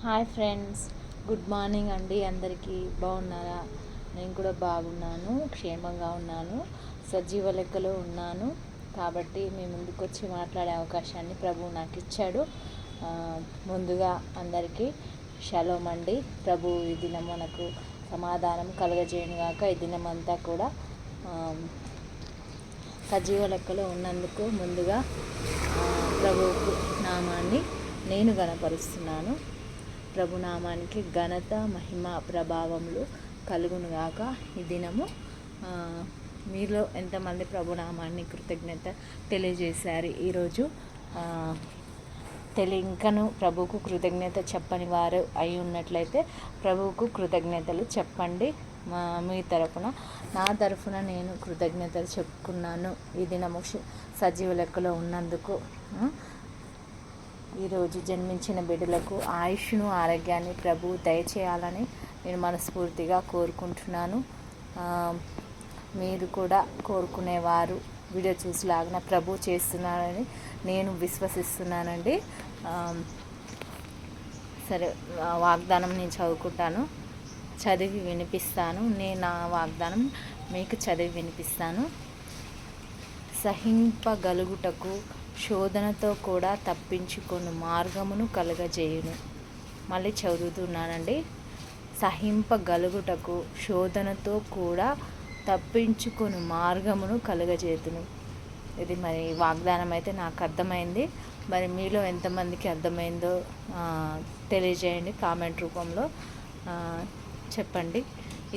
Hi friends, good morning అండి. అందరికీ బాగున్నారా? నేను కూడా బాగున్నాను, క్షేమంగా ఉన్నాను, సజీవ లెక్కలో ఉన్నాను. కాబట్టి మీ ముందుకు వచ్చి మాట్లాడే అవకాశాన్ని ప్రభువు నాకు ఇచ్చాడు. ముందుగా అందరికీ షలోమ్ అండి. ప్రభు ఈ దినం మనకు సమాధానం కలుగజేయనుగాక. ఈ దినం అంతా కూడా సజీవ లెక్కలో ఉన్నందుకు ముందుగా ప్రభువుకు నామాన్ని నేను గణపరుస్తున్నాను. ప్రభునామానికి ఘనత, మహిమ, ప్రభావములు కలుగునుగాక. ఈ దినము మీలో ఎంతమంది ప్రభునామాన్ని కృతజ్ఞత తెలియజేశారు? ఈరోజు ఇంకను ప్రభువుకు కృతజ్ఞత చెప్పని వారు అయి ఉన్నట్లయితే ప్రభువుకు కృతజ్ఞతలు చెప్పండి. మీ తరఫున, నా తరఫున నేను కృతజ్ఞతలు చెప్పుకున్నాను ఈ దినము సజీవ లెక్కలో ఉన్నందుకు. ఈరోజు జన్మించిన బిడ్డలకు ఆయుష్ను, ఆరోగ్యాన్ని ప్రభువు దయచేయాలని నేను మనస్ఫూర్తిగా కోరుకుంటున్నాను. మీరు కూడా కోరుకునేవారు వీడియో చూసిలాగిన ప్రభు చేస్తున్నారని నేను విశ్వసిస్తున్నానండి. సరే, వాగ్దానం నేను చదువుకుంటాను, చదివి వినిపిస్తాను. నేను నా వాగ్దానం మీకు చదివి వినిపిస్తాను. సహింపగలుగుటకు శోధనతో కూడా తప్పించుకొని మార్గమును కలుగజేయును. మళ్ళీ చదువుతున్నానండి. సహింపగలుగుటకు శోధనతో కూడా తప్పించుకొని మార్గమును కలుగజేతును. ఇది మరి వాగ్దానం అయితే నాకు అర్థమైంది. మరి మీలో ఎంతమందికి అర్థమైందో తెలియజేయండి, కామెంట్ రూపంలో చెప్పండి.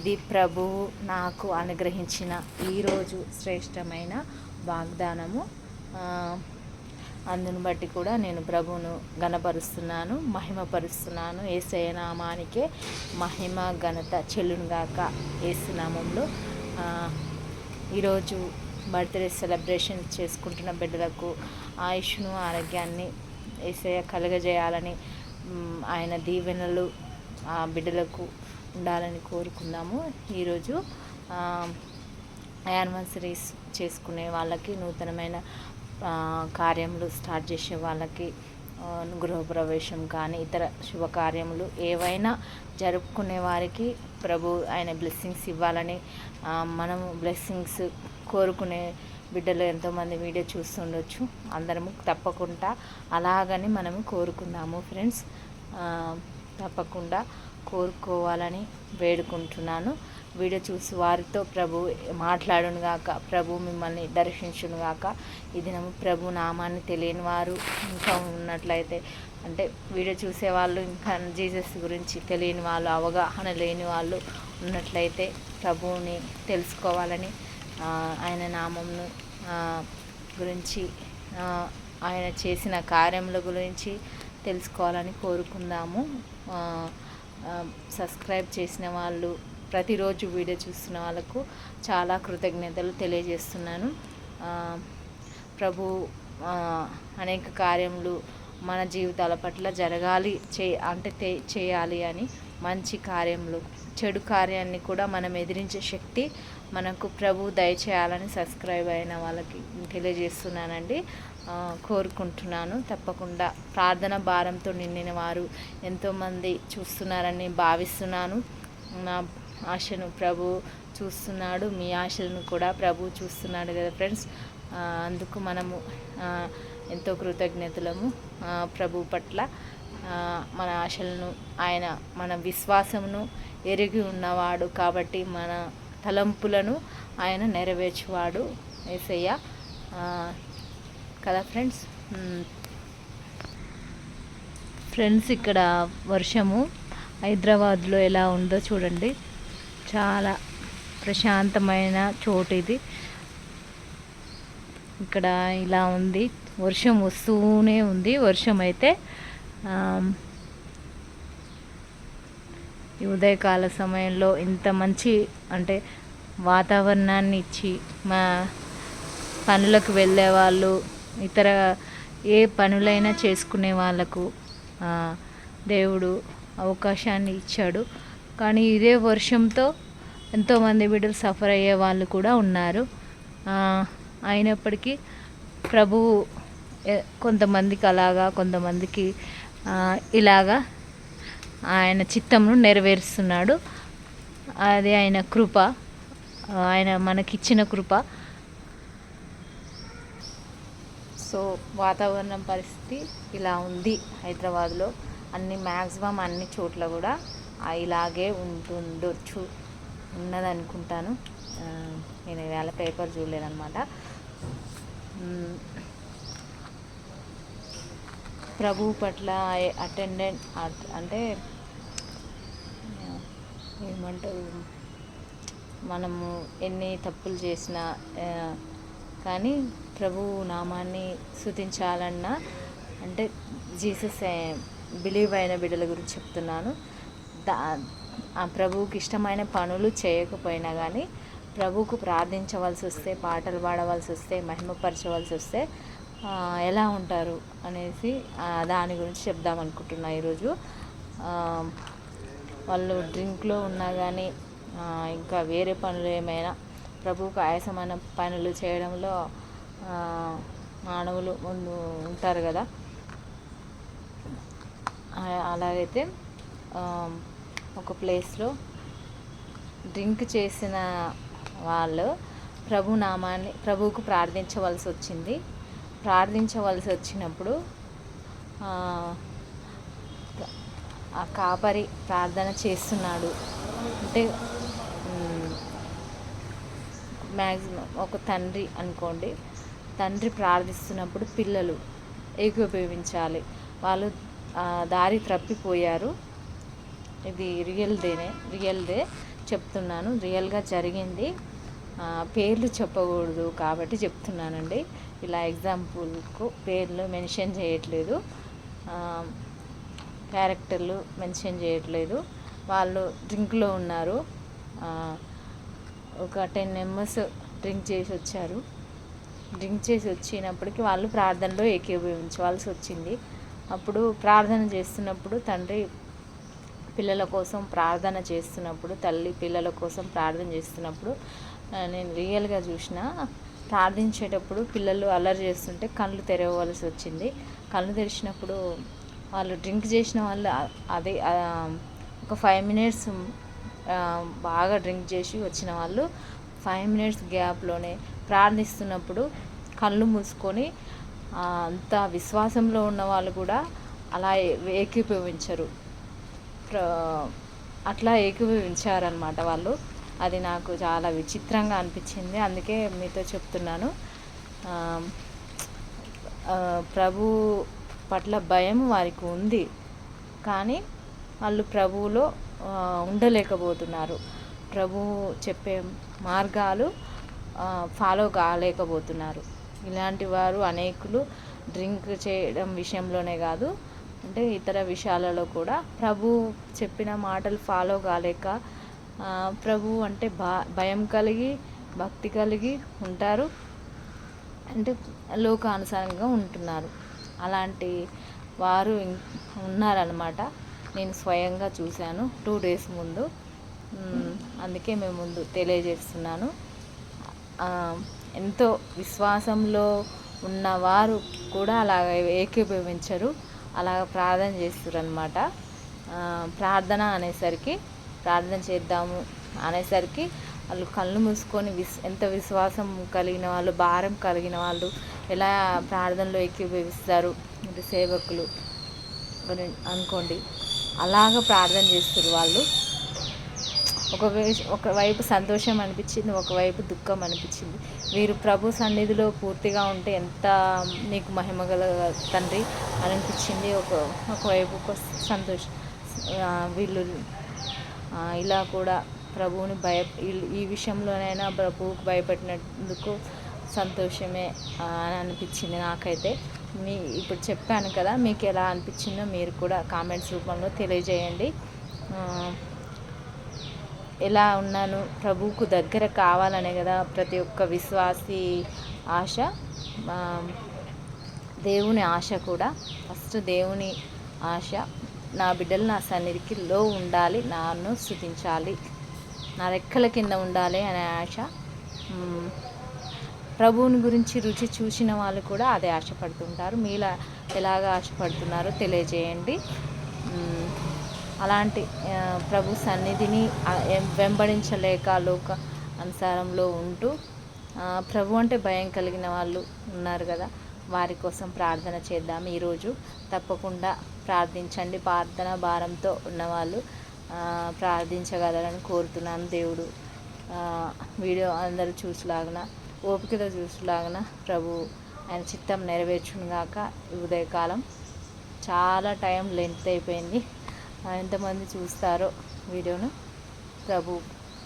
ఇది ప్రభువు నాకు అనుగ్రహించిన ఈరోజు శ్రేష్టమైన వాగ్దానము. అందును బట్టి కూడా నేను ప్రభువును ఘనపరుస్తున్నాను, మహిమపరుస్తున్నాను. యేసయ్య నామానికే మహిమ, ఘనత చెల్లునుగాక. యేసు నామంలో ఈరోజు బర్త్డే సెలబ్రేషన్ చేసుకుంటున్న బిడ్డలకు ఆయుష్ను, ఆరోగ్యాన్ని యేసయ్య కలుగజేయాలని, ఆయన దీవెనలు ఆ బిడ్డలకు ఉండాలని కోరుకుందాము. ఈరోజు యానివర్సరీస్ చేసుకునే వాళ్ళకి, నూతనమైన కార్యములు స్టార్ట్ చేసే వాళ్ళకి, గృహప్రవేశం కానీ ఇతర శుభకార్యములు ఏవైనా జరుపుకునే వారికి ప్రభు ఆయన బ్లెస్సింగ్స్ ఇవ్వాలని, మనము బ్లెస్సింగ్స్ కోరుకునే బిడ్డలు ఎంతోమంది వీడియో చూస్తుండొచ్చు. అందరము తప్పకుండా అలాగని మనము కోరుకుందాము ఫ్రెండ్స్. తప్పకుండా కోరుకోవాలని వేడుకుంటున్నాను. వీడియో చూసి వారితో ప్రభు మాట్లాడునుగాక, ప్రభు మిమ్మల్ని దర్శించునుగాక. ఈ దినము ప్రభు నామాన్ని తెలియని వారు ఇంకా ఉన్నట్లయితే, అంటే వీడియో చూసేవాళ్ళు ఇంకా జీసస్ గురించి తెలియని వాళ్ళు, అవగాహన లేని వాళ్ళు ఉన్నట్లయితే ప్రభువుని తెలుసుకోవాలని, ఆయన నామంను గురించి, ఆయన చేసిన కార్యముల గురించి తెలుసుకోవాలని కోరుకుందాము. సబ్స్క్రైబ్ చేసిన వాళ్ళు, ప్రతిరోజు వీడియో చూస్తున్న వాళ్ళకు చాలా కృతజ్ఞతలు తెలియజేస్తున్నాను. ప్రభు అనేక కార్యములు మన జీవితాల పట్ల జరగాలి, చేయాలి అని, మంచి కార్యములు, చెడు కార్యాన్ని కూడా మనం ఎదిరించే శక్తి మనకు ప్రభు దయచేయాలని సబ్స్క్రైబ్ అయిన వాళ్ళకి తెలియజేస్తున్నానండి, కోరుకుంటున్నాను. తప్పకుండా ప్రార్థన భారంతో నిండిన వారు ఎంతోమంది చూస్తున్నారని భావిస్తున్నాను. నా ఆశను ప్రభు చూస్తున్నాడు, మీ ఆశలను కూడా ప్రభు చూస్తున్నాడు కదా ఫ్రెండ్స్. అందుకు మనము ఎంతో కృతజ్ఞతలము ప్రభు పట్ల. మన ఆశలను ఆయన, మన విశ్వాసమును ఎరిగి ఉన్నవాడు కాబట్టి మన తలంపులను ఆయన నెరవేర్చువాడు యేసయ్య కదా ఫ్రెండ్స్. ఇక్కడ వర్షము హైదరాబాద్లో ఎలా ఉందో చూడండి. చాలా ప్రశాంతమైన చోటు ఇది. ఇక్కడ ఇలా ఉంది, వర్షం వస్తూనే ఉంది. వర్షం అయితే ఈ ఉదయకాల సమయంలో ఇంత మంచి వాతావరణాన్ని ఇచ్చి, మా పనులకు వెళ్ళే వాళ్ళు, ఇతర ఏ పనులైనా చేసుకునే వాళ్ళకు దేవుడు అవకాశాన్ని ఇచ్చాడు. కానీ ఇదే వర్షంతో ఎంతోమంది బిడ్డలు సఫర్ అయ్యే వాళ్ళు కూడా ఉన్నారు. అయినప్పటికీ ప్రభువు కొంతమందికి అలాగా, కొంతమందికి ఇలాగా ఆయన చిత్తమును నెరవేరుస్తున్నాడు. అది ఆయన కృప, ఆయన మనకిచ్చిన కృప. సో వాతావరణం పరిస్థితి ఇలా ఉంది హైదరాబాద్లో. మ్యాక్సిమం అన్ని చోట్ల కూడా ఇలాగే ఉంటుండొచ్చు, ఉన్నదనుకుంటాను. నేను ఇవాళ పేపర్ చూడలేదన్నమాట. ప్రభువు పట్ల అటెండెంట్ అంటే ఏమంటారు, మనము ఎన్ని తప్పులు చేసినా కానీ ప్రభువు నామాన్ని స్తుతించాలన్నా, అంటే జీసస్ బిలీవ్ అయిన బిడ్డల గురించి చెప్తున్నాను. ఆ ప్రభువుకి ఇష్టమైన పనులు చేయకపోయినా కానీ ప్రభువుకు ప్రార్థించవలసి వస్తే, పాటలు పాడవలసి వస్తే, మహిమపరచవలసి వస్తే ఎలా ఉంటారు అనేసి దాని గురించి చెప్దామనుకుంటున్నా ఈరోజు. వాళ్ళు డ్రింక్లో ఉన్నా కానీ ఇంకా వేరే పనులు ఏమైనా ప్రభువుకు ఆయాసమైన పనులు చేయడంలో మానవులు ముందు ఉంటారు కదా. అలాగైతే ఒక ప్లేస్లో డ్రింక్ చేసిన వాళ్ళు ప్రభువుకు ప్రార్థించవలసి వచ్చింది. ప్రార్థించవలసి వచ్చినప్పుడు ఆ కాపరి ప్రార్థన చేస్తున్నాడు. అంటే మ్యాక్సిమం ఒక తండ్రి అనుకోండి, తండ్రి ప్రార్థిస్తున్నప్పుడు పిల్లలు ఏకీభవించాలి. వాళ్ళు దారి తప్పిపోయారు. ఇది రియల్దే చెప్తున్నాను, రియల్గా జరిగింది. పేర్లు చెప్పకూడదు కాబట్టి చెప్తున్నానండి. ఇలా ఎగ్జాంపుల్కు పేర్లు మెన్షన్ చేయట్లేదు, క్యారెక్టర్లు మెన్షన్ చేయట్లేదు. వాళ్ళు డ్రింక్లో ఉన్నారు. ఒక 10 మెంబర్స్ డ్రింక్ చేసి వచ్చారు. డ్రింక్ చేసి వచ్చినప్పటికీ వాళ్ళు ప్రార్థనలో ఏకీభవించవలసి వచ్చింది. అప్పుడు ప్రార్థన చేస్తున్నప్పుడు తండ్రి పిల్లల కోసం ప్రార్థన చేస్తున్నప్పుడు, తల్లి పిల్లల కోసం ప్రార్థన చేస్తున్నప్పుడు నేను రియల్గా చూసిన, ప్రార్థించేటప్పుడు పిల్లలు అల్లరి చేస్తుంటే కళ్ళు తెరవవలసి వచ్చింది. కళ్ళు తెరిచినప్పుడు వాళ్ళు డ్రింక్ చేసిన వాళ్ళు అదే ఒక 5 మినిట్స్ బాగా డ్రింక్ చేసి వచ్చిన వాళ్ళు 5 మినిట్స్ గ్యాప్లోనే ప్రార్థిస్తున్నప్పుడు కళ్ళు మూసుకొని అంత విశ్వాసంలో ఉన్న వాళ్ళు కూడా అలా ఏకీభవించరు, అట్లా ఏకీభవించారనమాట వాళ్ళు. అది నాకు చాలా విచిత్రంగా అనిపించింది, అందుకే మీతో చెప్తున్నాను. ప్రభు పట్ల భయం వారికి ఉంది, కానీ వాళ్ళు ప్రభువులో ఉండలేకపోతున్నారు. ప్రభువు చెప్పే మార్గాలు ఫాలో కాలేకపోతున్నారు. ఇలాంటి వారు అనేకులు డ్రింక్ చేయడం విషయంలోనే కాదు, అంటే ఇతర విషయాలలో కూడా ప్రభు చెప్పిన మాటలు ఫాలో కాలేక ప్రభు అంటే భయం కలిగి భక్తి కలిగి ఉంటారు, అంటే లోకానుసారంగా ఉంటున్నారు. అలాంటి వారు ఉన్నారనమాట. నేను స్వయంగా చూశాను 2 days ముందు. అందుకే మేము ముందు తెలియజేస్తున్నాను. ఎంతో విశ్వాసంలో ఉన్నవారు కూడా అలాగ ఏకీభవించరు, అలాగ ప్రార్థన చేస్తారు అనమాట. ప్రార్థన చేద్దాము అనేసరికి వాళ్ళు కళ్ళు మూసుకొని ఎంత విశ్వాసం కలిగిన వాళ్ళు, భారం కలిగిన వాళ్ళు ఎలా ప్రార్థనలో ఏకీభవిస్తారు అంటే సేవకులు అనుకోండి, అలాగ ప్రార్థన చేస్తారు వాళ్ళు. ఒకవైపు సంతోషం అనిపించింది, ఒకవైపు దుఃఖం అనిపించింది. వీరు ప్రభు సన్నిధిలో పూర్తిగా ఉంటే ఎంత నీకు మహిమగల తండ్రి అని అనిపించింది. ఒకవైపు సంతోషం. వీళ్ళు ఇలా కూడా ప్రభువుని ఈ విషయంలోనైనా ప్రభువుకు భయపడినందుకు సంతోషమే అని అనిపించింది నాకైతే. ఇప్పుడు చెప్పాను కదా, మీకు ఎలా అనిపించిందో మీరు కూడా కామెంట్స్ రూపంలో తెలియజేయండి. ఎలా ఉన్నాను, ప్రభువుకు దగ్గర కావాలనే కదా ప్రతి ఒక్క విశ్వాసి ఆశ, దేవుని ఆశ కూడా. ఫస్ట్ దేవుని ఆశ, నా బిడ్డలు నా సన్నిధికి ఉండాలి, నన్ను స్తుతించాలి, నా రెక్కల కింద ఉండాలి అనే ఆశ. ప్రభువుని గురించి రుచి చూసిన వాళ్ళు కూడా అదే ఆశపడుతుంటారు. మీలా ఎలాగ ఆశపడుతున్నారో తెలియజేయండి. అలాంటి ప్రభు సన్నిధిని వెంబడించలేక లోక అనుసారంలో ఉంటూ ప్రభు అంటే భయం కలిగిన వాళ్ళు ఉన్నారు కదా, వారి కోసం ప్రార్థన చేద్దాం. ఈరోజు తప్పకుండా ప్రార్థించండి. ప్రార్థన భారంతో ఉన్నవాళ్ళు ప్రార్థించగలరని కోరుతున్నాను. దేవుడు వీడియో అందరూ చూసేలాగా, ఓపికతో చూసేలాగా ప్రభు ఆయన చిత్తం నెరవేర్చునుగాక. ఉదయకాలం చాలా టైం లెంత్ అయిపోయింది. ఎంతమంది చూస్తారో వీడియోను. ప్రభు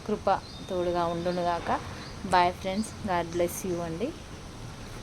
కృప తోడుగా ఉండునుగాక. Bye friends, god bless you అండి.